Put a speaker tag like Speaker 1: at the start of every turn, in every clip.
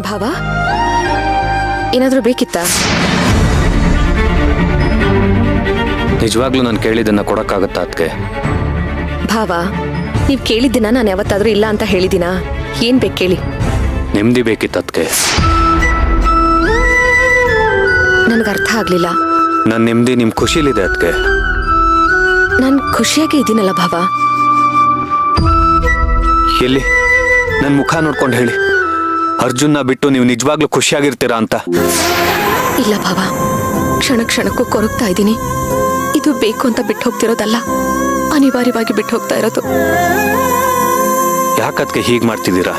Speaker 1: ಭಾವ, ಏನಾದ್ರೂ ಬೇಕಿತ್ತಾ?
Speaker 2: ನಿಜವಾಗ್ಲೂ ನಾನು ಕೇಳಿದ್ದನ್ನ ಕೊಡಕ್ಕಾಗತ್ತಾ ಅದಕ್ಕೆ?
Speaker 1: ಭಾವ, ನೀವ್ ಕೇಳಿದ್ದೀನ ನಾನು ಯಾವತ್ತಾದ್ರೂ ಇಲ್ಲ ಅಂತ ಹೇಳಿದಿನ? ಏನ್ ಬೇಕು ಕೇಳಿ.
Speaker 2: ನೆಮ್ಮದಿ ಬೇಕಿತ್ತು ಅದಕ್ಕೆ.
Speaker 1: ನನ್ಗೆ ಅರ್ಥ ಆಗ್ಲಿಲ್ಲ.
Speaker 2: ನನ್ನ ನೆಮ್ಮದಿ ನಿಮ್ ಖುಷಿಲಿದೆ ಅದಕ್ಕೆ.
Speaker 1: ನಾನು ಖುಷಿಯಾಗಿ ಇದ್ದೀನಲ್ಲ ಭಾವ.
Speaker 2: ಎಲ್ಲಿ ನನ್ನ ಮುಖ ನೋಡ್ಕೊಂಡು ಹೇಳಿ, ಅರ್ಜುನ್ನ ಬಿಟ್ಟು ನೀವು ನಿಜವಾಗ್ಲೂ ಖುಷಿಯಾಗಿರ್ತೀರಾ ಅಂತ.
Speaker 1: ಇಲ್ಲ ಭಾವ, ಕ್ಷಣ ಕ್ಷಣಕ್ಕೂ ಕೊರಗ್ತಾ ಇದ್ದೀನಿ. ಇದು ಬೇಕು ಅಂತ ಬಿಟ್ಟು ಹೋಗ್ತಿರೋದಲ್ಲ, ಅನಿವಾರ್ಯವಾಗಿ ಬಿಟ್ಟು ಹೋಗ್ತಾ ಇರೋದು.
Speaker 2: ಯಾಕದ್ಕೆ ಹೀಗೆ ಮಾಡ್ತಿದ್ದೀರಾ?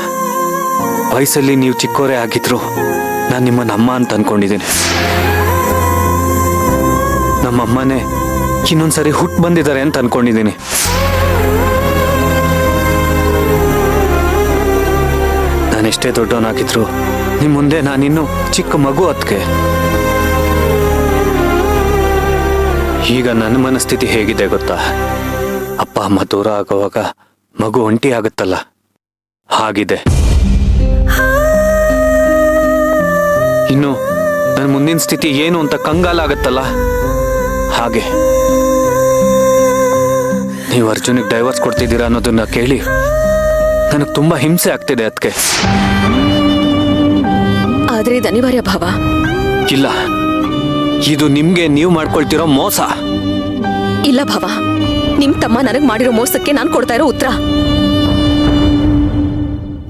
Speaker 2: ವಯಸ್ಸಲ್ಲಿ ನೀವು ಚಿಕ್ಕೋರೇ ಆಗಿದ್ರು ನಾನು ನಿಮ್ಮನ್ನ ಅಮ್ಮ ಅಂತ ಅನ್ಕೊಂಡಿದ್ದೀನಿ. ನಮ್ಮಮ್ಮನೇ ಇನ್ನೊಂದ್ಸರಿ ಹುಟ್ಟು ಬಂದಿದ್ದಾರೆ ಅಂತ ಅನ್ಕೊಂಡಿದ್ದೀನಿ. ನಾನೆಷ್ಟೇ ದೊಡ್ಡವನಾಗಿದ್ರು ನಿಮ್ಮ ಮುಂದೆ ನಾನಿನ್ನು ಚಿಕ್ಕ ಮಗು ಅದಕ್ಕೆ. ಈಗ ನನ್ನ ಮನಸ್ಥಿತಿ ಹೇಗಿದೆ ಗೊತ್ತಾ? ಅಪ್ಪ ಅಮ್ಮ ದೂರ ಆಗುವಾಗ ಮಗು ಒಂಟಿ ಆಗುತ್ತಲ್ಲ, ಹಾಗಿದೆ. ಇನ್ನು ನನ್ನ ಮುಂದಿನ ಸ್ಥಿತಿ ಏನು ಅಂತ ಕಂಗಾಲ ಆಗತ್ತಲ್ಲ, ಹಾಗೆ. ನೀವು ಅರ್ಜುನಿಗೆ ಡೈವರ್ಸ್ ಕೊಡ್ತಿದ್ದೀರಾ ಅನ್ನೋದನ್ನ ಕೇಳಿ ನನಗೆ ತುಂಬಾ ಹಿಂಸೆ ಆಗ್ತಿದೆ ಅದಕ್ಕೆ.
Speaker 1: ಆದ್ರೆ ಇದು ಅನಿವಾರ್ಯ ಭಾವ.
Speaker 2: ಇಲ್ಲ, ಇದು ನಿಮ್ಗೆ ನೀವು ಮಾಡ್ಕೊಳ್ತಿರೋ ಮೋಸ.
Speaker 1: ಇಲ್ಲ ಭಾವ, ನಿಮ್ ತಮ್ಮ ನನಗ್ ಮಾಡಿರೋ ಮೋಸಕ್ಕೆ ನಾನ್ ಕೊಡ್ತಾ ಇರೋ ಉತ್ತರ.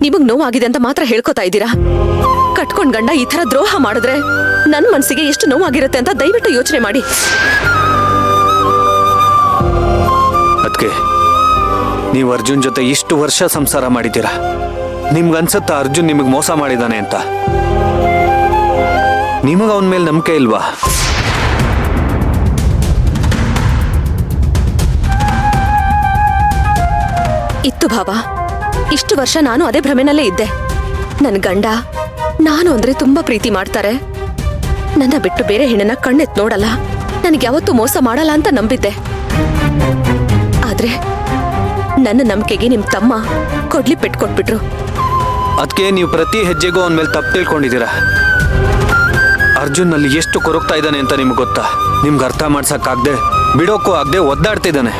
Speaker 1: ನಿಮಗ್ ನೋವಾಗಿದೆ ಅಂತ ಮಾತ್ರ ಹೇಳ್ಕೊತಾ ಇದ್ದೀರಾ. ಕಟ್ಕೊಂಡ್ ಗಂಡ ಈ ತರ ದ್ರೋಹ ಮಾಡಿದ್ರೆ ನನ್ ಮನ್ಸಿಗೆ ಎಷ್ಟು ನೋವಾಗಿರುತ್ತೆ ಅಂತ ದಯವಿಟ್ಟು ಯೋಚನೆ ಮಾಡಿ.
Speaker 2: ಅದಕ್ಕೆ ನೀವು ಅರ್ಜುನ್ ಜೊತೆ ಇಷ್ಟು ವರ್ಷ ಸಂಸಾರ ಮಾಡಿದ್ದೀರಾ. ನಿಮ್ಗನ್ಸುತ್ತಾ ಅರ್ಜುನ್ ನಿಮಗ್ ಮೋಸ ಮಾಡಿದಾನೆ ಅಂತ? ನಿಮಗ ಅವನ ಮೇಲೆ ನಂಬಿಕೆ ಇಲ್ವಾ?
Speaker 1: ಇತ್ತು ಭಾವ. ಇಷ್ಟು ವರ್ಷ ನಾನು ಅದೇ ಭ್ರಮೆನಲ್ಲೇ ಇದ್ದೆ. ನನ್ ಗಂಡ ನಾನು ಅಂದ್ರೆ ತುಂಬಾ ಪ್ರೀತಿ ಮಾಡ್ತಾರೆ, ನನ್ನ ಬಿಟ್ಟು ಬೇರೆ ಹೆಣ್ಣನ್ನ ಕಣ್ಣೆತ್ ನೋಡಲ್ಲ, ನನಗೆ ಯಾವತ್ತೂ ಮೋಸ ಮಾಡಲ್ಲ ಅಂತ ನಂಬಿದ್ದೆ. ಆದ್ರೆ ನನ್ನ ನಂಬಿಕೆಗೆ ನಿಮ್ ತಮ್ಮ ಕೊಡ್ಲಿ ಪೆಟ್ಕೊಟ್ಬಿಟ್ರು.
Speaker 2: ಅದಕ್ಕೆ ನೀವು ಪ್ರತಿ ಹೆಜ್ಜೆಗೂ ಅವನ ಮೇಲೆ ತಪ್ಪು ತಿಳ್ಕೊಂಡಿದ್ದೀರಾ. ಅರ್ಜುನ್ ನಲ್ಲಿ ಎಷ್ಟು ಕೊರಗ್ತಾ ಇದ್ದಾನೆ ಅಂತ ನಿಮ್ಗೆ ಗೊತ್ತಾ? ನಿಮ್ಗೆ ಅರ್ಥ ಮಾಡ್ಸಕ್ಕಾಗ್ದೆ, ಬಿಡೋಕ್ಕೂ ಆಗದೆ ಒದ್ದಾಡ್ತಿದ್ದಾನೆ.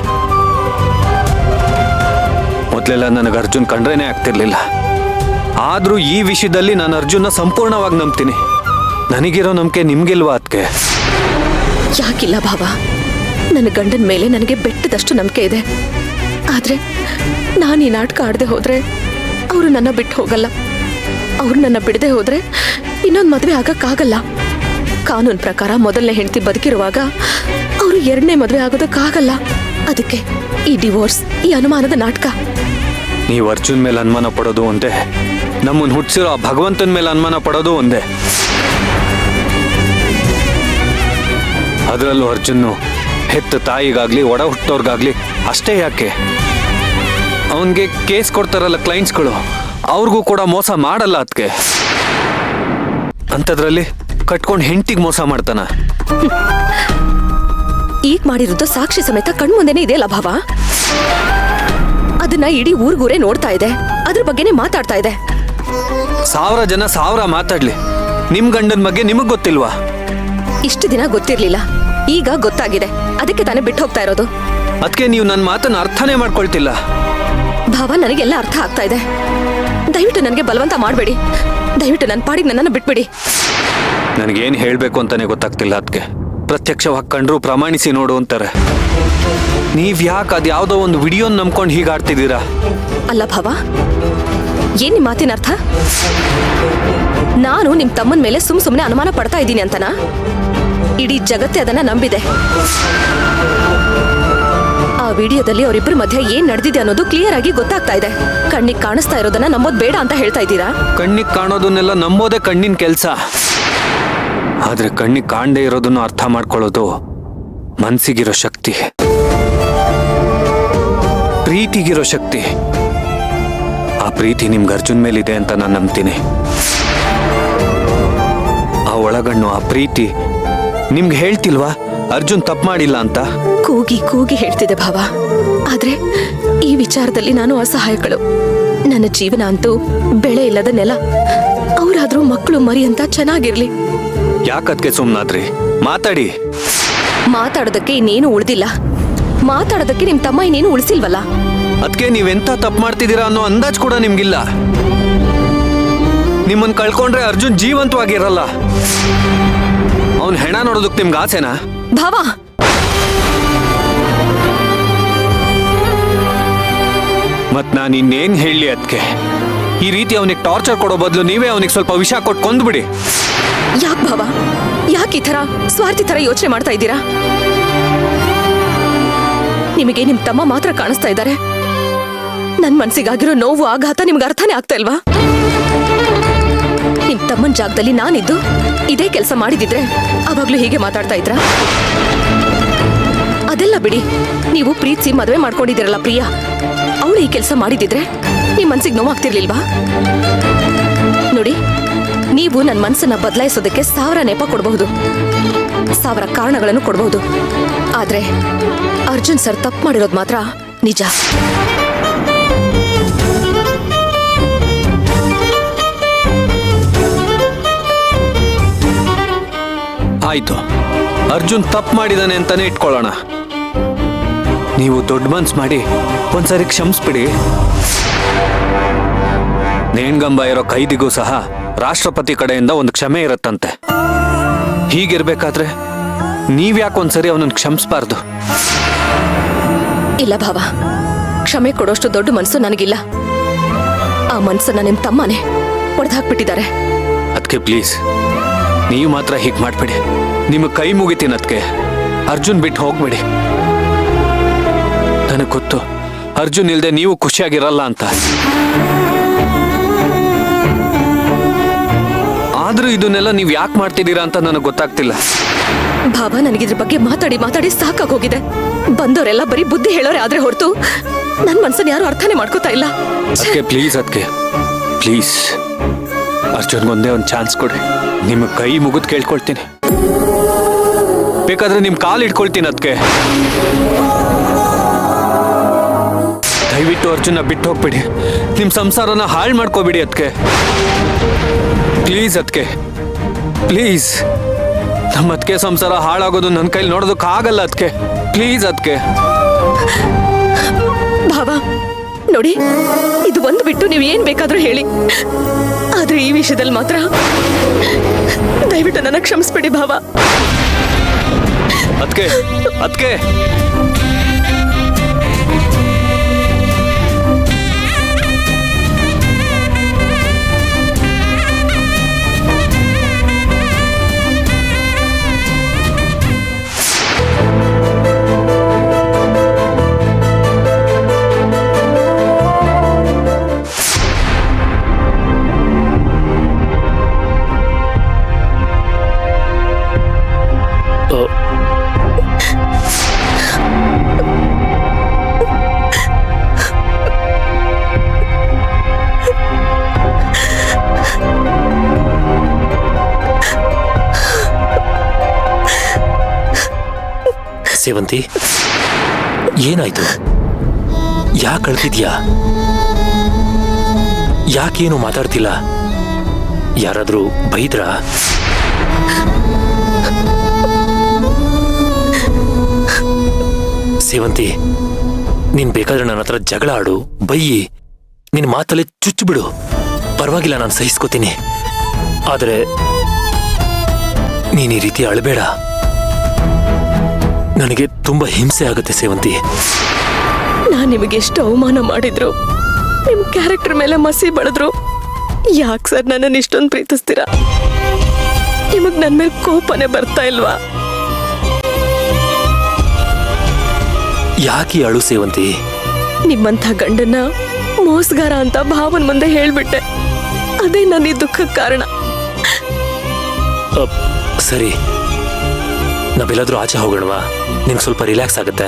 Speaker 2: ಮೊದಲೆಲ್ಲ ನನಗೆ ಅರ್ಜುನ್ ಕಂಡ್ರೇನೆ ಆಗ್ತಿರ್ಲಿಲ್ಲ. ಆದ್ರೂ ಈ ವಿಷಯದಲ್ಲಿ ನಾನು ಅರ್ಜುನ್ನ ಸಂಪೂರ್ಣವಾಗಿ ನಂಬ್ತೀನಿ. ನನಗಿರೋ ನಂಬಿಕೆ ನಿಮ್ಗಿಲ್ವಾ ಅದಕ್ಕೆ?
Speaker 1: ಯಾಕಿಲ್ಲ ಭಾವ, ನನ್ನ ಗಂಡನ ಮೇಲೆ ನನಗೆ ಬೆಟ್ಟದಷ್ಟು ನಂಬಿಕೆ ಇದೆ. ಆದ್ರೆ ನಾನು ಈ ನಾಟಕ ಆಡದೆ ಹೋದ್ರೆ ಅವರು ನನ್ನ ಬಿಟ್ಟು ಹೋಗಲ್ಲ. ಅವ್ರು ನನ್ನ ಬಿಡದೆ ಹೋದ್ರೆ ಇನ್ನೊಂದು ಮದುವೆ ಆಗಕ್ಕಾಗಲ್ಲ. ಕಾನೂನು ಪ್ರಕಾರ ಮೊದಲನೇ ಹೆಂಡತಿ ಬದುಕಿರುವಾಗ ಅವರು ಎರಡನೇ ಮದುವೆ ಆಗೋದಕ್ಕಾಗಲ್ಲ. ಅದಕ್ಕೆ ಈ ಡಿವೋರ್ಸ್, ಈ ಅನುಮಾನದ ನಾಟಕ.
Speaker 2: ನೀವು ಅರ್ಜುನ್ ಮೇಲೆ ಅನುಮಾನ ಪಡೋದು ಒಂದೇ, ನಮ್ಮನ್ನು ಹುಟ್ಟಿಸಿರೋ ಆ ಭಗವಂತನ ಮೇಲೆ ಅನುಮಾನ ಪಡೋದು ಒಂದೇ. ಅದರಲ್ಲೂ ಅರ್ಜುನ್ನು ಹೆತ್ತ ತಾಯಿಗಾಗ್ಲಿ ಒಡ ಹುಟ್ಟೋರ್ಗಾಗ್ಲಿ ಅಷ್ಟೇ ಯಾಕೆ, ಅವನಿಗೆ ಕೇಸ್ ಕೊಡ್ತಾರಲ್ಲ ಕ್ಲೈಂಟ್ಸ್ಗಳು, ಅವ್ರಿಗೂ ಕೂಡ ಮೋಸ ಮಾಡಲ್ಲ ಅದಕ್ಕೆ. ಅಂಥದ್ರಲ್ಲಿ ಕಟ್ಕೊಂಡು ಹೆಂಡತಿಗೆ ಮೋಸ ಮಾಡ್ತಾನ.
Speaker 1: ಈಗ ಮಾಡಿರೋದು ಸಾಕ್ಷಿ ಸಮೇತ ಕಣ್ಮುಂದೆನೇ ಇದೆಯಲ್ಲ ಭಾವ. ಅದನ್ನ ಇಡೀ ಊರ್ಗೂರೇ ನೋಡ್ತಾ ಇದೆ, ಅದ್ರ ಬಗ್ಗೆನೇ ಮಾತಾಡ್ತಾ ಇದೆ.
Speaker 2: 1000 ಜನ 1000 ಮಾತಾಡ್ಲಿ, ನಿಮ್ ಗಂಡನ ಬಗ್ಗೆ ನಿಮಗ್ ಗೊತ್ತಿಲ್ವಾ?
Speaker 1: ಇಷ್ಟು ದಿನ ಗೊತ್ತಿರ್ಲಿಲ್ಲ, ಈಗ ಗೊತ್ತಾಗಿದೆ. ಅದಕ್ಕೆ ತಾನೇ ಬಿಟ್ಟು ಹೋಗ್ತಾ ಇರೋದು.
Speaker 2: ಅದಕ್ಕೆ ನೀವು ನನ್ನ ಮಾತನ್ನ ಅರ್ಥನೇ ಮಾಡ್ಕೊಳ್ತಿಲ್ಲ.
Speaker 1: ಭಾವ, ನನಗೆಲ್ಲ ಅರ್ಥ ಆಗ್ತಾ ಇದೆ. ದಯವಿಟ್ಟು ನನಗೆ ಬಲವಂತ ಮಾಡಬೇಡಿ. ದಯವಿಟ್ಟು ನನ್ನ ಪಾಡಿಗೆ ನನ್ನನ್ನು ಬಿಟ್ಬಿಡಿ.
Speaker 2: ನನಗೇನು ಹೇಳಬೇಕು ಅಂತಾನೆ ಗೊತ್ತಾಗ್ತಿಲ್ಲ. ಅದಕ್ಕೆ ಪ್ರತ್ಯಕ್ಷವಾಗಿ ಕಂಡ್ರು ಪ್ರಮಾಣಿಸಿ ನೋಡು ಅಂತಾರೆ. ನೀವ್ ಯಾಕೆ ಅದ್ಯಾವುದೋ ಒಂದು ವಿಡಿಯೋನ ನಂಬ್ಕೊಂಡು ಹೀಗಾಡ್ತಿದ್ದೀರಾ?
Speaker 1: ಅಲ್ಲ ಭಾವ, ಏನ್ ನಿಮ್ ಮಾತಿನ ಅರ್ಥ? ನಾನು ನಿಮ್ ತಮ್ಮನ ಮೇಲೆ ಸುಮ್ನೆ ಅನುಮಾನ ಪಡ್ತಾ ಇದ್ದೀನಿ ಅಂತನಾ? ಇಡೀ ಜಗತ್ತೇ ಅದನ್ನ ನಂಬಿದೆ. ಆ ವಿಡಿಯೋದಲ್ಲಿ ಅವರಿಬ್ಬರ ಮಧ್ಯೆ ಏನ್ ನಡೆದಿದೆ ಅನ್ನೋದು ಕ್ಲಿಯರ್ ಆಗಿ ಗೊತ್ತಾಗ್ತಾ ಇದೆ. ಕಣ್ಣಿಗೆ ಕಾಣಿಸ್ತಾ ಇರೋದನ್ನ ನಂಬೋದ್ ಬೇಡ ಅಂತ ಹೇಳ್ತಾ ಇದ್ದೀರಾ?
Speaker 2: ಕಣ್ಣಿಗೆ ಕಾಣೋದನ್ನೆಲ್ಲ ನಂಬೋದೇ ಕಣ್ಣಿನ ಕೆಲಸ. ಆದ್ರೆ ಕಣ್ಣಿಗೆ ಕಾಣದೇ ಇರೋದನ್ನು ಅರ್ಥ ಮಾಡ್ಕೊಳ್ಳೋದು ಮನ್ಸಿಗಿರೋ ಶಕ್ತಿ, ಪ್ರೀತಿಗಿರೋ ಶಕ್ತಿ. ಆ ಪ್ರೀತಿ ನಿಮ್ಗೆ ಅರ್ಜುನ್ ಮೇಲಿದೆ ಅಂತ ನಾನು ನಂಬ್ತೀನಿ. ಆ ಒಳಗಣ್ಣು, ಆ ಪ್ರೀತಿ ನಿಮ್ಗೆ ಹೇಳ್ತಿಲ್ವಾ ಅರ್ಜುನ್ ತಪ್ಪು ಮಾಡಿಲ್ಲ ಅಂತ?
Speaker 1: ಕೂಗಿ ಕೂಗಿ ಹೇಳ್ತಿದೆ ಭಾವ. ಆದ್ರೆ ಈ ವಿಚಾರದಲ್ಲಿ ನಾನು ಅಸಹಾಯಕಳು. ನನ್ನ ಜೀವನ ಅಂತೂ ಬೆಳೆ ಇಲ್ಲದ ನೆಲ. ಅವರಾದ್ರೂ ಮಕ್ಕಳು ಮರಿ ಅಂತ ಚೆನ್ನಾಗಿರ್ಲಿ.
Speaker 2: ಯಾಕದ್ಕೆ ಸುಮ್ನಾದ್ರಿ? ಮಾತಾಡಿ.
Speaker 1: ಮಾತಾಡೋದಕ್ಕೆ ಇನ್ನೇನು ಉಳ್ದಿಲ್ಲ. ಮಾತಾಡೋದಕ್ಕೆ ನಿಮ್ ತಮ್ಮ ಇನ್ನೇನು ಉಳಿಸಿಲ್ವಲ್ಲ.
Speaker 2: ಅದಕ್ಕೆ ನೀವೆಂತ ತಪ್ಪು ಮಾಡ್ತಿದ್ದೀರಾ ಅನ್ನೋ ಅಂದಾಜ್ ಕೂಡ ನಿಮ್ಗಿಲ್ಲ. ನಿಮ್ಮನ್ ಕಳ್ಕೊಂಡ್ರೆ ಅರ್ಜುನ್ ಜೀವಂತವಾಗಿರಲ್ಲ. ಅವನ್ ಹೆಣ ನೋಡೋದಕ್ ನಿಮ್ಗೆ ಆಸೆನಾ?
Speaker 1: ಭಾವ,
Speaker 2: ಮತ್ ನಾನು ಇನ್ನೇನ್ ಹೇಳಿ ಅದಕ್ಕೆ? ಈ ರೀತಿ ಅವನಿಗೆ ಟಾರ್ಚರ್ ಕೊಡೋ ಬದಲು ನೀವೇ ಅವನಿಗೆ ಸ್ವಲ್ಪ ವಿಷ ಕೊಟ್ಟು ಕೊಂದ್ಬಿಡಿ.
Speaker 1: ಯಾಕೆ ಭಾವ, ಯಾಕೆ ಈ ತರ ಸ್ವಾರ್ಥಿ ತರ ಯೋಚನೆ ಮಾಡ್ತಾ ಇದ್ದೀರಾ? ನಿಮಗೆ ನಿಮ್ ತಮ್ಮ ಮಾತ್ರ ಕಾಣಿಸ್ತಾ ಇದ್ದಾರೆ. ನನ್ ಮನ್ಸಿಗಾಗಿರೋ ನೋವು ಆಘಾತ ನಿಮ್ಗೆ ಅರ್ಥನೇ ಆಗ್ತಾ ಇಲ್ವಾ? ನಿಮ್ ತಮ್ಮನ್ ಜಾಗದಲ್ಲಿ ನಾನಿದ್ದು ಇದೇ ಕೆಲಸ ಮಾಡಿದಿದ್ರೆ ಅವಾಗ್ಲೂ ಹೀಗೆ ಮಾತಾಡ್ತಾ ಇದ್ರಾ? ಅದೆಲ್ಲ ಬಿಡಿ. ನೀವು ಪ್ರೀತಿಸಿ ಮದುವೆ ಮಾಡ್ಕೊಂಡಿದ್ದೀರಲ್ಲ ಪ್ರಿಯಾ, ಅವಳು ಈ ಕೆಲಸ ಮಾಡಿದಿದ್ರೆ ನಿಮ್ ಮನ್ಸಿಗೆ ನೋವಾಗ್ತಿರ್ಲಿಲ್ವಾ? ನೋಡಿ, ನೀವು ನನ್ನ ಮನ್ಸನ್ನ ಬದಲಾಯಿಸೋದಕ್ಕೆ 1000 ನೆಪ ಕೊಡಬಹುದು, 1000 ಕಾರಣಗಳನ್ನು ಕೊಡಬಹುದು. ಆದ್ರೆ ಅರ್ಜುನ್ ಸರ್ ತಪ್ಪು ಮಾಡಿರೋದು ಮಾತ್ರ ನಿಜ.
Speaker 2: ಆಯ್ತು, ಅರ್ಜುನ್ ತಪ್ಪು ಮಾಡಿದಾನೆ ಅಂತಾನೆ ಇಟ್ಕೊಳ್ಳೋಣ. ನೀವು ದೊಡ್ಡ ಮನ್ಸ್ ಮಾಡಿ ಒಂದ್ಸರಿ ಕ್ಷಮಿಸ್ಬಿಡಿ. ನೇಣ್ಗಂಬ ಇರೋ ಕೈದಿಗೂ ಸಹ ರಾಷ್ಟ್ರಪತಿ ಕಡೆಯಿಂದ ಒಂದು ಕ್ಷಮೆ ಇರತ್ತಂತೆ. ಹೀಗಿರ್ಬೇಕಾದ್ರೆ ನೀವ್ಯಾಕೆ ಒಂದ್ಸರಿ ಅವನನ್ನು ಕ್ಷಮಿಸ್ಬಾರ್ದು?
Speaker 1: ಇಲ್ಲ ಭಾವ, ಕ್ಷಮೆ ಕೊಡೋಷ್ಟು ದೊಡ್ಡ ಮನಸ್ಸು ನನಗಿಲ್ಲ. ಆ ಮನ್ಸನ್ನ ನಿಮ್ ತಮ್ಮನೇ ಹೊಡೆದಾಕ್ಬಿಟ್ಟಿದ್ದಾರೆ.
Speaker 2: ಅದಕ್ಕೆ ಪ್ಲೀಸ್ ನೀವು ಮಾತ್ರ ಹೀಗೆ ಮಾಡ್ಬೇಡಿ. ನಿಮಗೆ ಕೈ ಮುಗಿತೀನಿ. ಅದಕ್ಕೆ ಅರ್ಜುನ್ ಬಿಟ್ಟು ಹೋಗ್ಬೇಡಿ. ನನಗೆ ಗೊತ್ತು ಅರ್ಜುನ್ ಇಲ್ದೆ ನೀವು ಖುಷಿಯಾಗಿರಲ್ಲ ಅಂತ. ಆದ್ರೂ ಇದನ್ನೆಲ್ಲ ನೀವು ಯಾಕೆ ಮಾಡ್ತಿದ್ದೀರಾ ಅಂತ ನನಗೆ ಗೊತ್ತಾಗ್ತಿಲ್ಲ.
Speaker 1: ಭಾವ, ನನಗಿದ್ರ ಬಗ್ಗೆ ಮಾತಾಡಿ ಮಾತಾಡಿ ಸಾಕಾಗೋಗಿದೆ. ಬಂದವರೆಲ್ಲ ಬರೀ ಬುದ್ಧಿ ಹೇಳೋರೆ ಆದ್ರೆ ಹೊರತು ನನ್ ಮನ್ಸನ್ನ ಯಾರು ಅರ್ಥನೇ ಮಾಡ್ಕೋತಾ ಇಲ್ಲ.
Speaker 2: ಅದಕ್ಕೆ ಪ್ಲೀಸ್ ಅರ್ಜುನ್ಗೊಂದೇ ಒಂದು ಚಾನ್ಸ್ ಕೊಡಿ. ನಿಮ್ಮ ಕೈ ಮುಗಿದು ಕೇಳ್ಕೊಳ್ತೀನಿ. ಬೇಕಾದ್ರೆ ನಿಮ್ ಕಾಲು ಇಟ್ಕೊಳ್ತೀನಿ. ಅದಕ್ಕೆ ದಯವಿಟ್ಟು ಅರ್ಜುನ ಬಿಟ್ಟು ಹೋಗ್ಬಿಡಿ. ನಿಮ್ ಸಂಸಾರನ ಹಾಳು ಮಾಡ್ಕೋಬಿಡಿ. ಅದಕ್ಕೆ ಪ್ಲೀಸ್ ನಮ್ಮ ಅದಕ್ಕೆ ಸಂಸಾರ ಹಾಳಾಗೋದು ನನ್ನ ಕೈಲಿ ನೋಡೋದಕ್ಕೆ ಆಗಲ್ಲ. ಅದಕ್ಕೆ ಪ್ಲೀಸ್. ಅದಕ್ಕೆ
Speaker 1: ಭಾವ ನೋಡಿ, ಇದು ಒಂದು ಬಿಟ್ಟು ನೀವು ಏನ್ ಬೇಕಾದ್ರೂ ಹೇಳಿ, ಆದ್ರೆ ಈ ವಿಷಯದಲ್ಲಿ ಮಾತ್ರ ದಯವಿಟ್ಟು ನನ್ನ ಕ್ಷಮಿಸ್ಬಿಡಿ ಭಾವ.
Speaker 2: ಅದಕ್ಕೆ
Speaker 3: ಸೇವಂತಿ, ಏನಾಯ್ತು? ಯಾಕೆ ಅಳ್ತಿದ್ಯಾ? ಯಾಕೇನು ಮಾತಾಡ್ತಿಲ್ಲ? ಯಾರಾದ್ರೂ ಬೈದ್ರಾ? ಸೇವಂತಿ, ನೀನ್ ಬೇಕಾದ್ರೆ ನನ್ನ ಹತ್ರ ಜಗಳ ಆಡು, ಬೈಯಿ, ನಿನ್ ಮಾತಲ್ಲೇ ಚುಚ್ಚಿಬಿಡು, ಪರವಾಗಿಲ್ಲ, ನಾನು ಸಹಿಸ್ಕೋತೀನಿ. ಆದ್ರೆ ನೀನ್ ಈ ರೀತಿ ಅಳಬೇಡ. ನನಗೆ ತುಂಬಾ ಹಿಂಸೆ ಆಗುತ್ತೆ ಸೇವಂತಿ.
Speaker 1: ನಾನ್ ನಿಮಗೆ ಎಷ್ಟು ಅವಮಾನ ಮಾಡಿದ್ರು, ನಿಮ್ ಕ್ಯಾರೆಕ್ಟರ್ ಮೇಲೆ ಮಸಿ ಬಳಿದ್ರು, ಯಾಕೆ ಸರ್ ನನ್ನನ್ನು ಇಷ್ಟೊಂದು ಪ್ರೀತಿಸ್ತೀರಾ? ನಿಮಗ್ ನನ್ ಮೇಲೆ ಕೋಪನೆ ಬರ್ತಾ ಇಲ್ವಾ?
Speaker 3: ಯಾಕೆ ಅಳು ಸೇವಂತಿ?
Speaker 1: ನಿಮ್ಮಂಥ ಗಂಡನ್ನ ಮೋಸಗಾರ ಅಂತ ಭಾವನ್ ಮುಂದೆ ಹೇಳ್ಬಿಟ್ಟೆ, ಅದೇ ನನ್ನ ಈ ದುಃಖಕ್ಕೆ ಕಾರಣ.
Speaker 3: ಸರಿ, ನಾವೆಲ್ಲಾದ್ರೂ ಆಚೆ ಹೋಗೋಣವಾ? ನಿಂಗೆ ಸ್ವಲ್ಪ ರಿಲ್ಯಾಕ್ಸ್ ಆಗುತ್ತೆ.